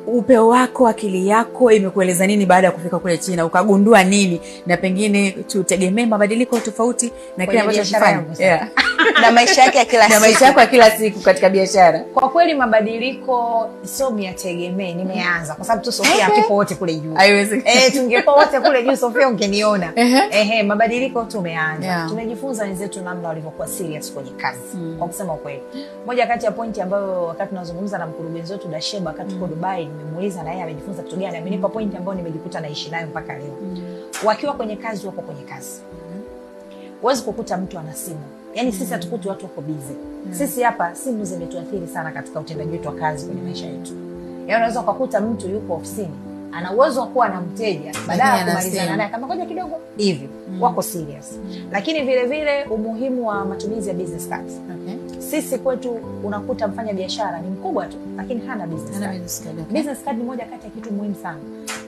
upeo wako, akili yako imekueleza nini baada ya kufika kule China? Ukagundua nini na pengine tutegemee mabadiliko tofauti na kile ambacho tunafanya na maisha yake ya kila siku, na maisha yako ya kila siku katika biashara? Kwa kweli mabadiliko sio miategemee, nimeanza kwa sababu tu Sofia tupo wote kule juu. Haiwezekani. Tungekuwa wote kule juu Sofia ungeniona. Mabadiliko tumeanza. Tumejifunza wenzetu namna walivyokuwa serious kwenye kazi. Kwa kusema ukweli. Moja kati ya pointi ambayo wakati tunazungumza na mkurugenzi wetu Dasheba wakati tuko Dubai, nimemuuliza na yeye amejifunza kitu gani, amenipa pointi ambayo nimejikuta naishi nayo mpaka leo. Wakiwa kwenye kazi wako kwenye kazi. Huwezi kukuta mtu ana simu. Yaani sisi hatukuti watu wako busy. Sisi hapa simu zimetuathiri sana katika utendaji wetu wa kazi kwenye maisha yetu. Yaani unaweza kukuta mtu yuko ofisini, ana uwezo wa kuwa na mteja, badala ya kumalizana naye kama ngoja kidogo hivi, wako serious. Lakini vile vile umuhimu wa matumizi ya business cards. Sisi kwetu unakuta mfanya biashara ni mkubwa tu lakini hana business card. Business card ni moja kati ya kitu muhimu sana.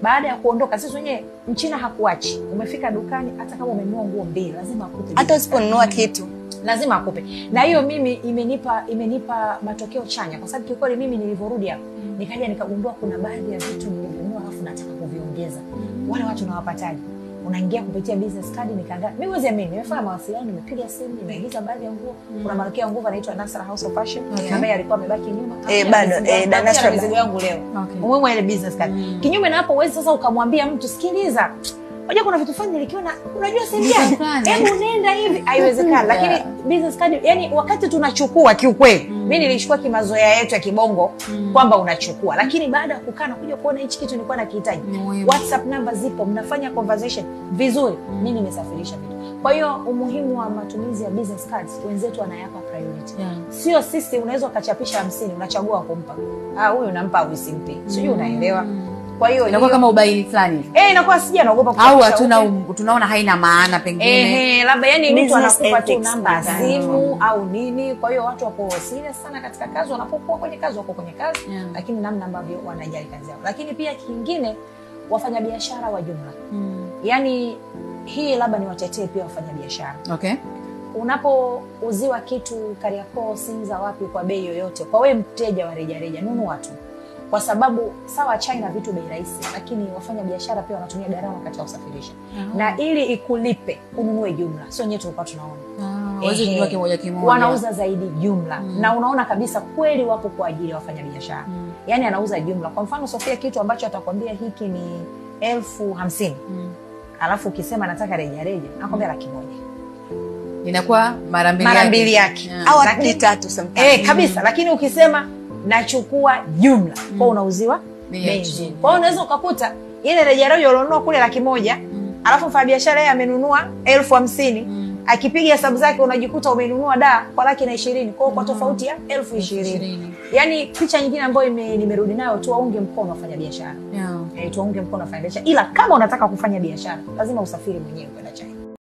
Baada ya kuondoka sisi wenyewe Mchina hakuachi. Umefika dukani hata kama umenunua nguo mbili lazima akupe. Hata usiponunua kitu lazima akupe. Na hiyo mimi imenipa matokeo chanya kwa sababu kiukweli mimi nilivyorudi hapa nikaja nikagundua kuna baadhi ya vitu nilivyonunua alafu nataka kuviongeza. Wale watu nawapataje? Unaingia kupitia business card nikaangalia. Mimi wazia mimi nimefanya mawasiliano, nimepiga simu, nimeingiza baadhi ya nguo. Kuna malkia ya nguo anaitwa Nasra House of Fashion ambaye alikuwa amebaki nyuma. Bado Nasra mizigo yangu leo. Umuhimu ile business card. Kinyume na hapo uwezi sasa ukamwambia mtu sikiliza. Unajua kuna vitu fulani nilikiona unajua sasa hebu nenda hivi haiwezekani. Lakini business card yani wakati tunachukua kiukweli mimi nilichukua kimazoea yetu ya kibongo kwamba unachukua, lakini baada ya kukaa na kuja kuona hichi kitu nilikuwa nakihitaji, WhatsApp number zipo, mnafanya conversation vizuri, mimi nimesafirisha vitu. Kwa hiyo umuhimu wa matumizi ya business cards wenzetu wanayapa priority. Sio sisi unaweza ukachapisha 50 unachagua kumpa. Huyu unampa au usimpe. Sijui unaelewa. Kwa hiyo inakuwa kama ubaili fulani. Inakuwa sija naogopa au tunaona haina maana pengine. Labda yani mtu anakupa tu namba ya simu au nini. Kwa hiyo watu wako serious sana katika kazi, wanapokuwa kwenye kazi wako kwenye kazi, lakini namna ambavyo wanajali kazi yao. Lakini pia kingine wafanyabiashara wa jumla. Yani hii labda niwatetee pia wafanyabiashara. Unapouziwa kitu Kariakoo, Sinza, wapi kwa bei yoyote, kwa wewe mteja wa reja nunua tu. Kwa sababu sawa China vitu bei rahisi, lakini wafanya biashara pia wanatumia gharama katika usafirisha. Na ili ikulipe ununue jumla. Sio nyewe tulikuwa tunaona. Wazi kununua kimoja kimoja. Wanauza zaidi jumla. Na unaona kabisa kweli wapo kwa ajili ya wafanya biashara. Yaani anauza jumla. Kwa mfano Sofia kitu ambacho atakwambia hiki ni 50,000. Alafu ukisema nataka reja nakwambia 100,000. Inakuwa mara mbili yake. Au 3 sometimes. Kabisa, lakini ukisema nachukua jumla kwa unauziwa bei nzuri. Kwa hiyo unaweza ukakuta ile reja ulionunua kule 100,000, alafu mfanya biashara yeye amenunua 50,000, akipiga hesabu zake unajikuta umenunua kwa 120,000. Kwa hiyo kwa tofauti ya 20,000. Yaani picha nyingine ambayo nimerudi nayo tu waunge mkono wafanya biashara. Tuwaunge mkono wafanya biashara. Ila kama unataka kufanya biashara lazima usafiri mwenyewe kwenda China.